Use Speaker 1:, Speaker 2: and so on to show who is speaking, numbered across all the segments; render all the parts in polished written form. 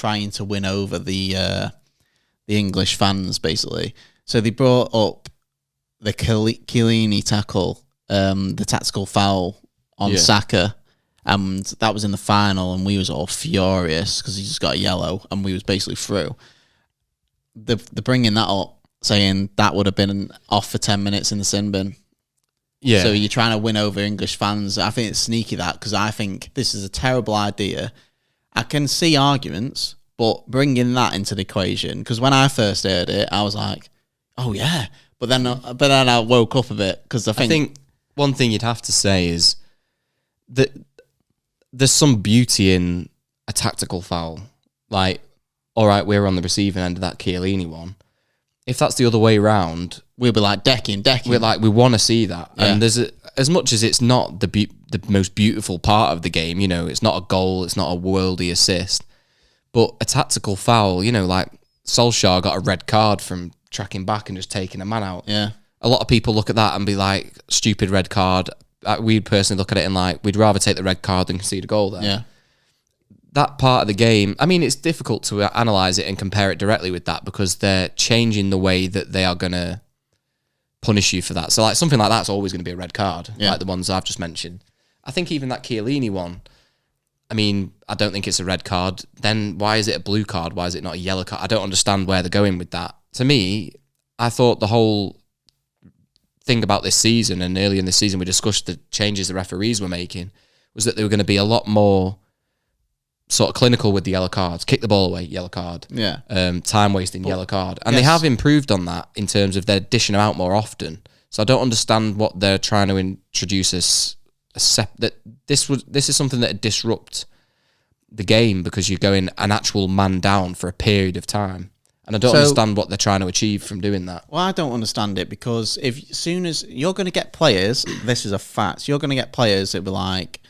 Speaker 1: trying to win over the English fans, basically. So they brought up the Chiellini tackle, the tactical foul on Saka, and that was in the final, and we was all furious because he just got a yellow, and we was basically through. They're bringing that up, saying that would have been off for 10 minutes in the sin bin.
Speaker 2: Yeah.
Speaker 1: So you're trying to win over English fans. I think it's sneaky that, because I think this is a terrible idea. I can see arguments, but bringing that into the equation, because when I first heard it, I was like, oh yeah. But then I woke up a bit, because I think
Speaker 2: one thing you'd have to say is that there's some beauty in a tactical foul. Like, all right, we're on the receiving end of that Chiellini one. If that's the other way around,
Speaker 1: we'll be like decking.
Speaker 2: We're like, we want to see that. Yeah. And there's as much as it's not the most beautiful part of the game, you know, it's not a goal, it's not a worldy assist, but a tactical foul, you know, like Solskjaer got a red card from tracking back and just taking a man out.
Speaker 1: Yeah.
Speaker 2: A lot of people look at that and be like, stupid red card. We'd personally look at it and like, we'd rather take the red card than concede a goal there.
Speaker 1: Yeah.
Speaker 2: That part of the game, I mean, it's difficult to analyse it and compare it directly with that, because they're changing the way that they are going to punish you for that. So like something like that's always going to be a red card, like the ones I've just mentioned. I think even that Chiellini one, I mean, I don't think it's a red card. Then why is it a blue card? Why is it not a yellow card? I don't understand where they're going with that. To me, I thought the whole thing about this season, and early in the season we discussed the changes the referees were making, was that they were going to be a lot more sort of clinical with the yellow cards. Kick the ball away, yellow card.
Speaker 1: Yeah.
Speaker 2: Time wasting, yellow card. And they have improved on that in terms of they're dishing them out more often. So I don't understand what they're trying to introduce as that this is something that would disrupt the game, because you're going an actual man down for a period of time. And I don't understand what they're trying to achieve from doing that.
Speaker 1: Well, I don't understand it, because as soon as you're going to get players, this is a fact, you're going to get players that be like,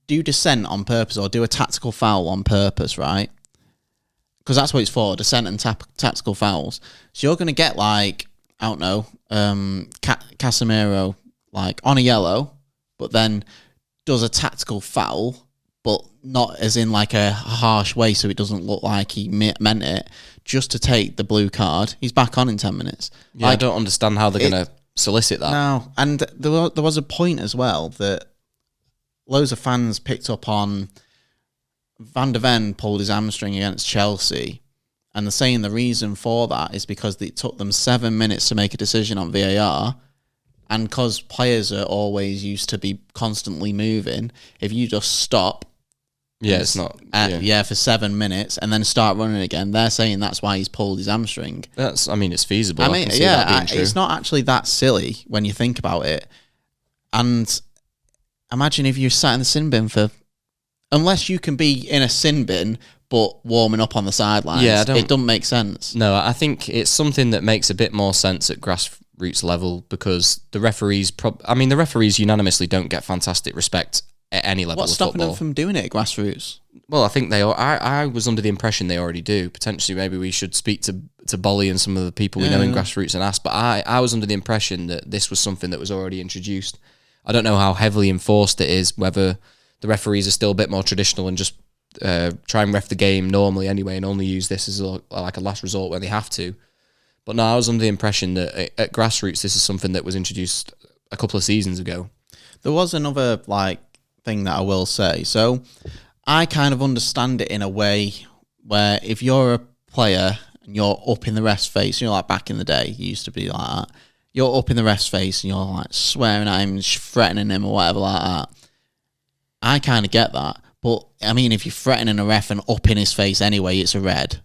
Speaker 1: do dissent on purpose or do a tactical foul on purpose, right? Because that's what it's for, dissent and tactical fouls. So you're going to get like, I don't know, Casemiro like on a yellow, but then does a tactical foul, but not as in like a harsh way, so it doesn't look like he meant it, just to take the blue card. He's back on in 10 minutes.
Speaker 2: Yeah, like, I don't understand how they're going to solicit that.
Speaker 1: No, and there was a point as well that loads of fans picked up on. Van de Ven pulled his hamstring against Chelsea, and they're saying the reason for that is because it took them 7 minutes to make a decision on VAR, and because players are always used to be constantly moving, if you just stop
Speaker 2: it's not
Speaker 1: for 7 minutes and then start running again, they're saying that's why he's pulled his hamstring.
Speaker 2: It's feasible.
Speaker 1: I mean, it's not actually that silly when you think about it. And imagine if you sat in the sin bin for, unless you can be in a sin bin but warming up on the sidelines, it doesn't make sense.
Speaker 2: No, I think it's something that makes a bit more sense at grassroots level, because the referees, the referees unanimously don't get fantastic respect at any level of football.
Speaker 1: What's stopping them from doing it at grassroots?
Speaker 2: Well, I think I was under the impression they already do. Potentially, maybe we should speak to Bolly and some of the people we know in grassroots and ask, but I was under the impression that this was something that was already introduced. I don't know how heavily enforced it is, whether the referees are still a bit more traditional and just try and ref the game normally anyway and only use this as like a last resort when they have to. But no, I was under the impression that at grassroots this is something that was introduced a couple of seasons ago.
Speaker 1: There was another thing that I will say. So I kind of understand it in a way where if you're a player and you're up in the ref's face, like back in the day, you used to be like that. You're up in the ref's face and you're like swearing at him, threatening him or whatever like that. I kind of get that. But, I mean, if you're threatening a ref and up in his face anyway, it's a red.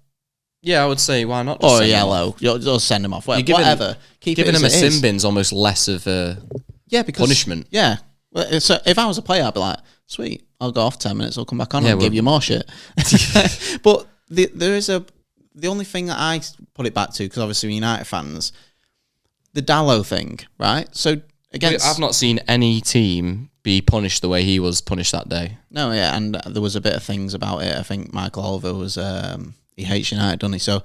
Speaker 2: Yeah, I would say, why not?
Speaker 1: Or a yellow. You'll just send him off. Whatever.
Speaker 2: Giving him a sin bin's almost less of a punishment.
Speaker 1: Yeah. So if I was a player, I'd be like, sweet, I'll go off 10 minutes, I'll come back on and give you more shit. But the only thing that I put it back to, because obviously we're United fans, the Dallo thing, right? So
Speaker 2: I've not seen any team be punished the way he was punished that day.
Speaker 1: No, yeah, and there was a bit of things about it. I think Michael Oliver was he hates United, doesn't he? So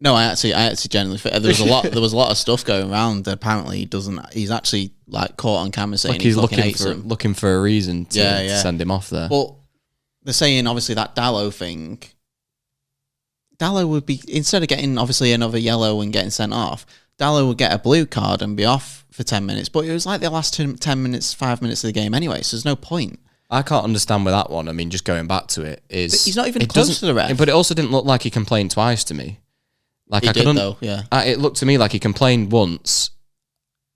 Speaker 1: no, I actually genuinely there was a lot of stuff going around that apparently he doesn't. He's actually caught on camera saying he's
Speaker 2: looking for a reason to send him off there.
Speaker 1: But they're saying obviously that Dallo thing Dallo would be, instead of getting obviously another yellow and getting sent off, Dallo would get a blue card and be off for 10 minutes. But it was like the last 10 minutes, 5 minutes of the game anyway, so there's no point.
Speaker 2: I can't understand with that one. I mean, just going back to it is...
Speaker 1: But he's not even close to the ref.
Speaker 2: But it also didn't look like he complained twice to me. Like
Speaker 1: He did though, yeah.
Speaker 2: It looked to me like he complained once,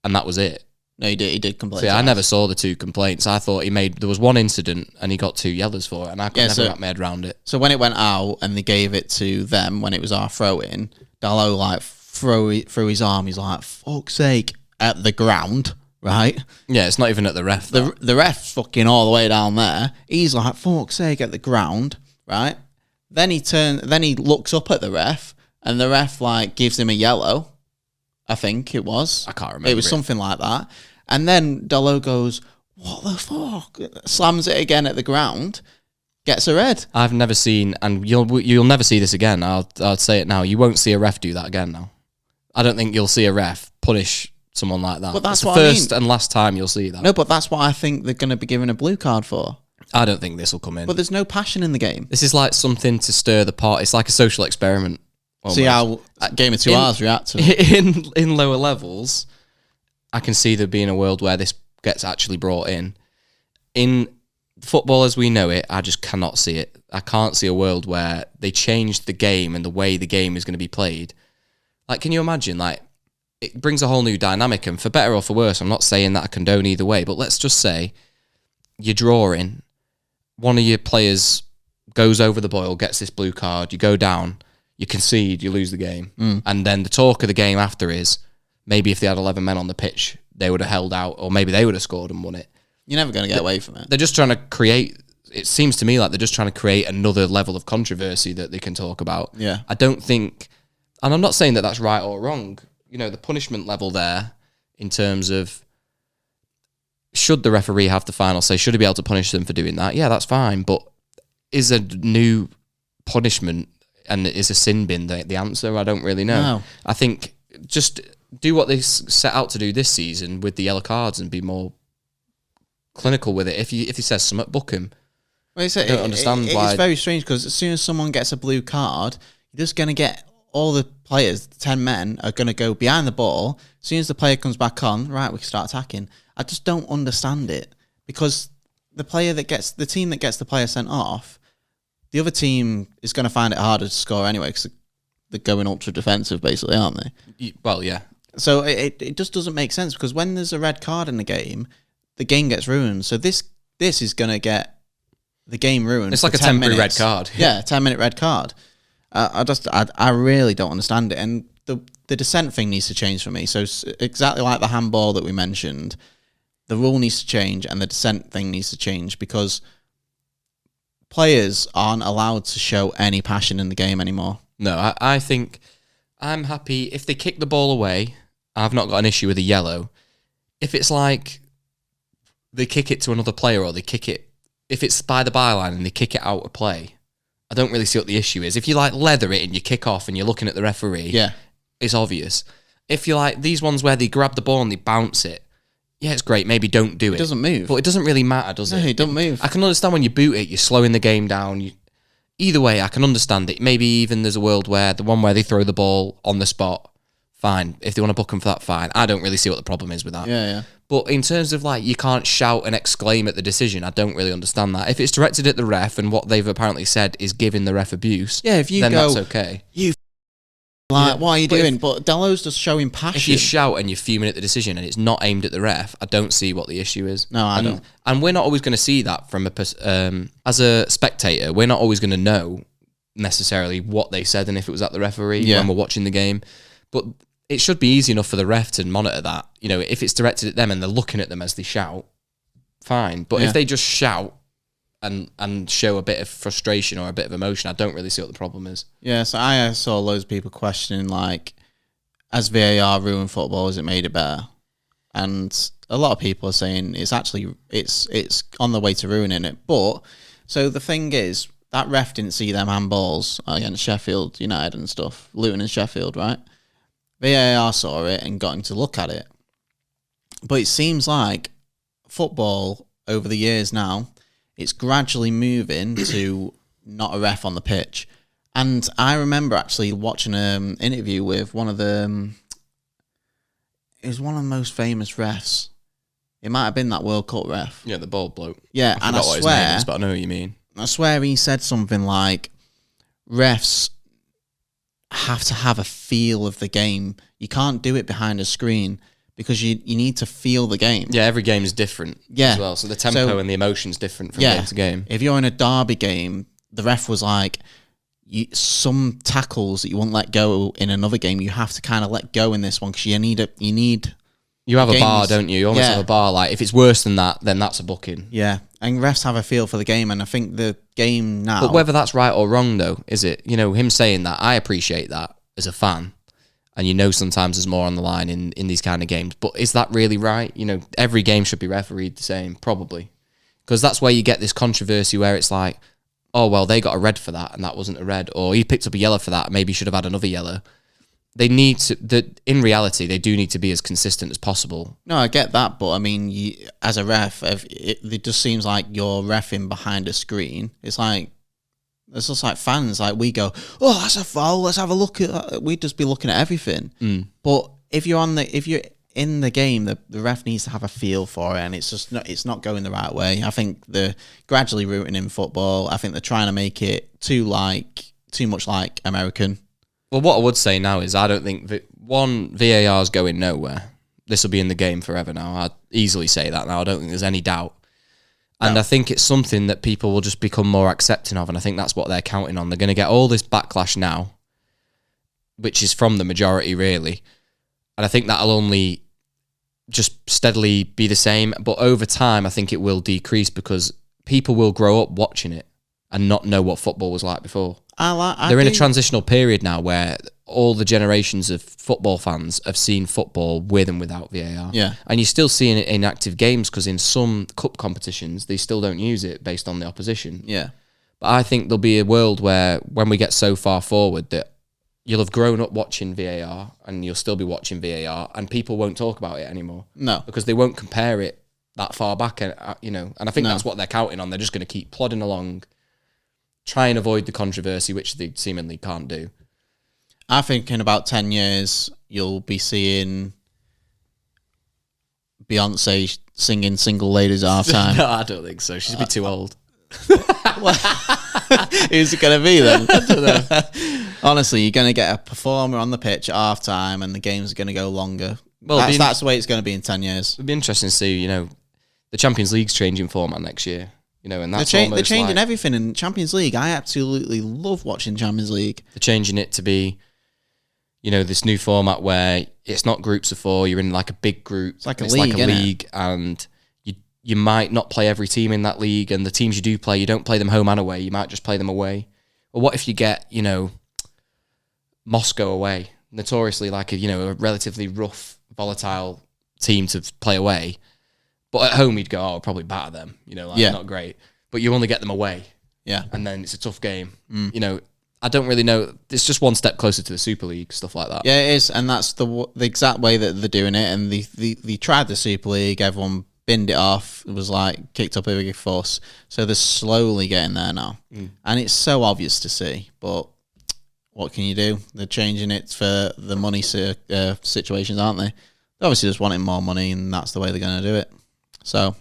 Speaker 2: and that was it.
Speaker 1: No, he did complain.
Speaker 2: See, I never saw the 2 complaints. I thought there was one incident and he got 2 yellows for it, and I could never wrap my head around it.
Speaker 1: So when it went out and they gave it to them when it was our throw-in, Dallo like threw his arm. He's like, "Fuck's sake!" at the ground, right?
Speaker 2: Yeah, it's not even at the ref.
Speaker 1: The ref's fucking all the way down there. He's like, "Fuck's sake!" at the ground, right? Then he looks up at the ref, and the ref like gives him a yellow. I think it was.
Speaker 2: I can't remember.
Speaker 1: It was something like that. And then Dallo goes, "What the fuck?" Slams it again at the ground, gets a red.
Speaker 2: I've never seen, and you'll never see this again. I'll say it now. You won't see a ref do that again now. I don't think you'll see a ref punish someone like that.
Speaker 1: But that's
Speaker 2: it's
Speaker 1: what
Speaker 2: the
Speaker 1: I mean.
Speaker 2: first and last time you'll see that.
Speaker 1: No, but that's what I think they're going to be given a blue card for.
Speaker 2: I don't think this will come in.
Speaker 1: But there's no passion in the game.
Speaker 2: This is like something to stir the pot. It's like a social experiment. Almost.
Speaker 1: See how Game of 2 Hours react to it.
Speaker 2: In lower levels, I can see there being a world where this gets actually brought in. In football as we know it, I just cannot see it. I can't see a world where they change the game and the way the game is going to be played. Like, can you imagine? Like, it brings a whole new dynamic, and for better or for worse, I'm not saying that I condone either way, but let's just say you're drawing, one of your players goes over the boil, gets this blue card, you go down, you concede, you lose the game. And then the talk of the game after is, maybe if they had 11 men on the pitch, they would have held out, or maybe they would have scored and won it.
Speaker 1: You're never going to get away from it.
Speaker 2: They're just trying to create, it seems to me like they're just trying to create another level of controversy that they can talk about.
Speaker 1: Yeah.
Speaker 2: I don't think, and I'm not saying that that's right or wrong, you know, the punishment level there in terms of, should the referee have the final say, should he be able to punish them for doing that? Yeah, that's fine, but is a new punishment and is a sin bin the answer? I don't really know.
Speaker 1: No.
Speaker 2: I think just do what they set out to do this season with the yellow cards and be more clinical with it. If he says something, book him.
Speaker 1: Well,
Speaker 2: I don't understand why.
Speaker 1: It's very strange because as soon as someone gets a blue card, you're just going to get all the players, 10 men, are going to go behind the ball. As soon as the player comes back on, right, we can start attacking. I just don't understand it because the team that gets the player sent off, the other team is going to find it harder to score anyway because they're going ultra defensive, basically, aren't they?
Speaker 2: Well, yeah.
Speaker 1: So it just doesn't make sense because when there's a red card in the game gets ruined. So this is going to get the game ruined.
Speaker 2: It's like a temporary red card.
Speaker 1: Yeah, 10-minute red card. I really don't understand it. And the dissent thing needs to change for me. So exactly like the handball that we mentioned, the rule needs to change and the dissent thing needs to change because players aren't allowed to show any passion in the game anymore.
Speaker 2: No, I think I'm happy if they kick the ball away. I've not got an issue with a yellow. If it's like they kick it to another player or they kick it, if it's by the byline and they kick it out of play, I don't really see what the issue is. If you like leather it and you kick off and you're looking at the referee,
Speaker 1: yeah,
Speaker 2: it's obvious. If you like these ones where they grab the ball and they bounce it, yeah, it's great. Maybe don't do it.
Speaker 1: It doesn't move.
Speaker 2: But it doesn't really matter, does it?
Speaker 1: No, it doesn't move.
Speaker 2: I can understand when you boot it, you're slowing the game down. Either way, I can understand it. Maybe even there's a world where the one where they throw the ball on the spot, fine. If they want to book them for that, fine. I don't really see what the problem is with that.
Speaker 1: Yeah.
Speaker 2: But in terms of like, you can't shout and exclaim at the decision, I don't really understand that. If it's directed at the ref and what they've apparently said is giving the ref abuse,
Speaker 1: yeah, if you
Speaker 2: then
Speaker 1: go,
Speaker 2: that's okay.
Speaker 1: What are you doing? But Dallo's just showing passion.
Speaker 2: If you shout and you're fuming at the decision and it's not aimed at the ref, I don't see what the issue is.
Speaker 1: No, I don't.
Speaker 2: And we're not always going to see that from as a spectator. We're not always going to know necessarily what they said and if it was at the referee when we're watching the game. But it should be easy enough for the ref to monitor that. You know, if it's directed at them and they're looking at them as they shout, fine. But if they just shout and show a bit of frustration or a bit of emotion, I don't really see what the problem is. Yeah,
Speaker 1: so I saw loads of people questioning, like, has VAR ruined football? Has it made it better? And a lot of people are saying it's on the way to ruining it. But, so the thing is, that ref didn't see them handballs against Sheffield United and stuff, Luton and Sheffield, right? VAR saw it and got him to look at it. But it seems like football over the years now, it's gradually moving to not a ref on the pitch. And I remember actually watching an interview with one of the. It was one of the most famous refs. It might have been that World Cup ref.
Speaker 2: Yeah, the bald bloke.
Speaker 1: Yeah,
Speaker 2: I
Speaker 1: and I
Speaker 2: forgot what his
Speaker 1: swear,
Speaker 2: name is, but I know what you mean.
Speaker 1: I swear he said something like, refs have to have a feel of the game. You can't do it behind a screen because you need to feel the game.
Speaker 2: Yeah, every game is different as well. So the tempo and the emotion's different from game to game.
Speaker 1: If you're in a derby game, the ref was like, some tackles that you won't let go in another game, you have to kind of let go in this one because you need.
Speaker 2: You have a bar, don't you? You almost have a bar. Like, if it's worse than that, then that's a booking.
Speaker 1: Yeah, and refs have a feel for the game, and I think the game now...
Speaker 2: But whether that's right or wrong, though, is it? You know, him saying that, I appreciate that as a fan, and you know sometimes there's more on the line in these kind of games, but is that really right? You know, every game should be refereed the same, probably. Because that's where you get this controversy where it's like, oh, well, they got a red for that, and that wasn't a red, or he picked up a yellow for that, maybe he should have had another yellow. They need to, in reality, they do need to be as consistent as possible.
Speaker 1: No, I get that, but I mean, as a ref, it just seems like you're reffing behind a screen. It's just like fans, like we go, oh, that's a foul, let's have a look at that. We'd just be looking at everything. But if you're in the game, the ref needs to have a feel for it, and it's not going the right way. I think they're gradually rooting in football. I think they're trying to make it too much like American.
Speaker 2: Well, what I would say now is I don't think that VAR is going nowhere. This will be in the game forever now. I'd easily say that now. I don't think there's any doubt. And I think it's something that people will just become more accepting of, and I think that's what they're counting on. They're going to get all this backlash now, which is from the majority, really. And I think that'll only just steadily be the same. But over time, I think it will decrease because people will grow up watching it and not know what football was like before. They're in a transitional period now where all the generations of football fans have seen football with and without VAR.
Speaker 1: Yeah.
Speaker 2: And you're still seeing it in active games because in some cup competitions, they still don't use it based on the opposition.
Speaker 1: Yeah.
Speaker 2: But I think there'll be a world where when we get so far forward that you'll have grown up watching VAR and you'll still be watching VAR and people won't talk about it anymore.
Speaker 1: No.
Speaker 2: Because they won't compare it that far back, and I think that's what they're counting on. They're just going to keep plodding along, try and avoid the controversy, which they seemingly can't do.
Speaker 1: I think in about 10 years, you'll be seeing Beyonce singing Single Ladies at half-time.
Speaker 2: No, I don't think so. She's a bit too old.
Speaker 1: Who's it going to be then? I don't know. Honestly, you're going to get a performer on the pitch at half-time and the game's going to go longer. Well, that's the way it's going to be in 10 years.
Speaker 2: It'd be interesting to see, the Champions League's changing format next year. And that's
Speaker 1: they're changing everything in Champions League. I absolutely love watching Champions League.
Speaker 2: They're changing it to be, this new format where it's not groups of four. You're in like a big group.
Speaker 1: It's like a league,
Speaker 2: and you might not play every team in that league. And the teams you do play, you don't play them home and away. You might just play them away. Or what if you get, Moscow away, notoriously like a relatively rough, volatile team to play away. But at home, you'd go, oh, probably batter them. Not great. But you only get them away.
Speaker 1: Yeah.
Speaker 2: And then it's a tough game. I don't really know. It's just one step closer to the Super League, stuff like that.
Speaker 1: Yeah, it is. And that's the exact way that they're doing it. And they tried the Super League. Everyone binned it off. It was like kicked up a big fuss. So they're slowly getting there now. And it's so obvious to see. But what can you do? They're changing it for the money situations, aren't they? They're obviously just wanting more money, and that's the way they're going to do it. So